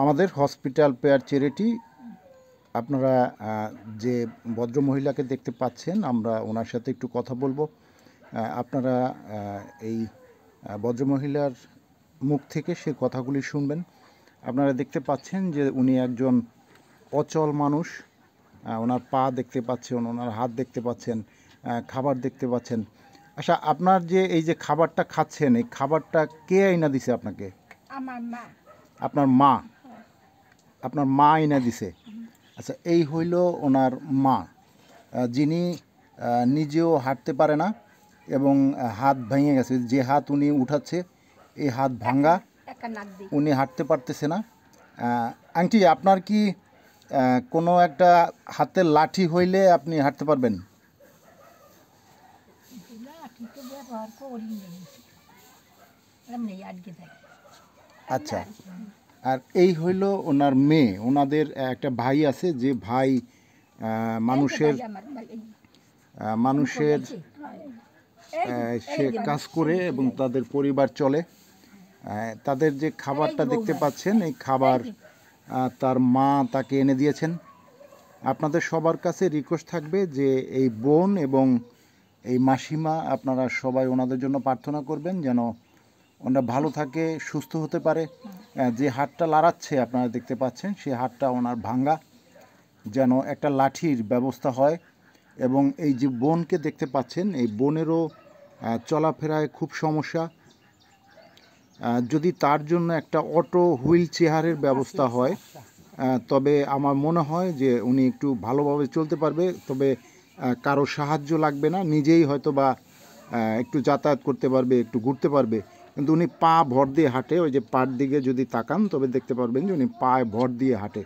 আমাদের hospital pair charity আপনারা যে ভদ্রমহিলাকে দেখতে পাচ্ছেন, আমরা ওনার সাথে একটু কথা বলবো। আপনারা এই ভদ্রমহিলার মুখ থেকে সে কথাগুলি শুনবেন। আপনারা দেখতে পাচ্ছেন যে উনি একজন অচল মানুষ। ওনার পা দেখতে পাচ্ছেন, ওনার হাত দেখতে পাচ্ছেন, খাবার দেখতে পাচ্ছেন। আচ্ছা, আপনার যে এই যে খাবারটা খাচ্ছেন, এই খাবারটা কে আইনা দিছে আপনাকে? আমার মা। আপনার মা? আপনার মা আইনা দিছে। আচ্ছা, এই হইল ওনার মা, যিনি নিজেও হাঁটতে পারে না এবং হাত ভেঙে গেছে। যে হাত উনি উঠাচ্ছে এই হাত ভাঙ্গা, উনি হাঁটতে পারতেছে না। আন্টি, আপনার কি কোনো একটা হাতের লাঠি হইলে আপনি হাঁটতে পারবেন? আচ্ছা, আর এই হইল ওনার মেয়ে। ওনাদের একটা ভাই আছে, যে ভাই মানুষের সে কাজ করে এবং তাদের পরিবার চলে। তাদের যে খাবারটা দেখতে পাচ্ছেন, এই খাবার তার মা তাকে এনে দিয়েছেন। আপনাদের সবার কাছে রিকোয়েস্ট থাকবে যে এই বোন এবং এই মাসিমা, আপনারা সবাই ওনাদের জন্য প্রার্থনা করবেন যেন ওনারা ভালো থাকে, সুস্থ হতে পারে। যে হাতটা লড়াচ্ছে আপনারা দেখতে পাচ্ছেন, সেই হাতটা ওনার ভাঙ্গা, যেন একটা লাঠির ব্যবস্থা হয়। এবং এই যে বোনকে দেখতে পাচ্ছেন, এই বোনেরও চলাফেরায় খুব সমস্যা। যদি তার জন্য একটা অটো হুইল চেয়ারের ব্যবস্থা হয়, তবে আমার মনে হয় যে উনি একটু ভালোভাবে চলতে পারবে। তবে কারো সাহায্য লাগবে না, নিজেই হয়তো বা একটু যাতায়াত করতে পারবে, একটু ঘুরতে পারবে। কিন্তু উনি পা ভর দিয়ে হাঁটে। ওই যে পার দিকে যদি তাকান তবে দেখতে পারবেন যে উনি পায়ে ভর দিয়ে হাঁটে।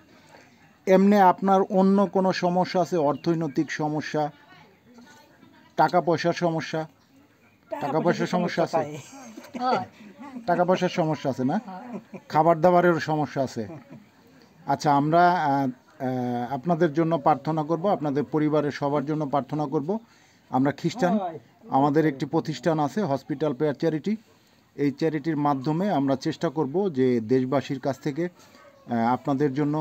এমনি আপনার অন্য কোনো সমস্যা আছে? অর্থনৈতিক সমস্যা, টাকা পয়সার সমস্যা? টাকা পয়সার সমস্যা আছে? টাকা পয়সার সমস্যা আছে না? খাবার দাবারের সমস্যা আছে? আচ্ছা, আমরা আপনাদের জন্য প্রার্থনা করব, আপনাদের পরিবারের সবার জন্য প্রার্থনা করব। আমরা খ্রিস্টান, আমাদের একটি প্রতিষ্ঠান আছে হসপিটাল পেয়ার চ্যারিটি। এই চ্যারিটির মাধ্যমে আমরা চেষ্টা করব যে দেশবাসীর কাছ থেকে আপনাদের জন্য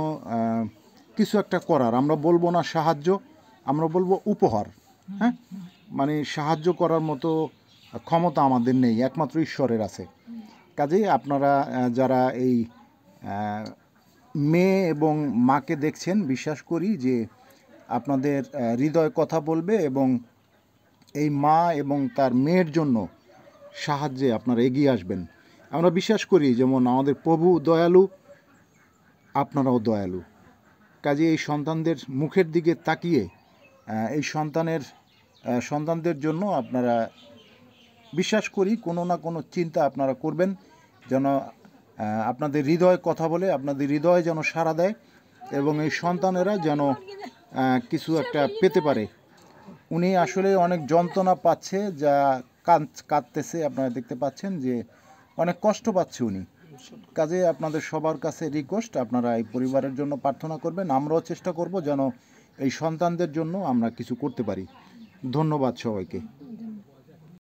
কিছু একটা করার। আমরা বলবো না সাহায্য, আমরা বলবো উপহার। হ্যাঁ, মানে সাহায্য করার মতো ক্ষমতা আমাদের নেই, একমাত্র ঈশ্বরের আছে। কাজেই আপনারা যারা এই মেয়ে এবং মাকে দেখছেন, বিশ্বাস করি যে আপনাদের হৃদয় কথা বলবে এবং এই মা এবং তার মেয়ের জন্য সাহায্যে আপনারা এগিয়ে আসবেন। আমরা বিশ্বাস করি যেমন আমাদের প্রভু দয়ালু, আপনারাও দয়ালু। কাজে এই সন্তানদের মুখের দিকে তাকিয়ে এই সন্তানদের জন্য আপনারা, বিশ্বাস করি, কোনো না কোনো চিন্তা আপনারা করবেন, যেন আপনাদের হৃদয় কথা বলে, আপনাদের হৃদয় যেন সাড়া দেয় এবং এই সন্তানেরা যেন কিছু একটা পেতে পারে। উনি আসলে অনেক যন্ত্রণা পাচ্ছে, যা কাঁদতেছে, আপনারা দেখতে পাচ্ছেন যে অনেক কষ্ট পাচ্ছে উনি। কাজে আপনাদের সবার কাছে রিকোয়েস্ট, আপনারা এই পরিবারের জন্য প্রার্থনা করবেন। আমরাও চেষ্টা করব যেন এই সন্তানদের জন্য আমরা কিছু করতে পারি। ধন্যবাদ সবাইকে।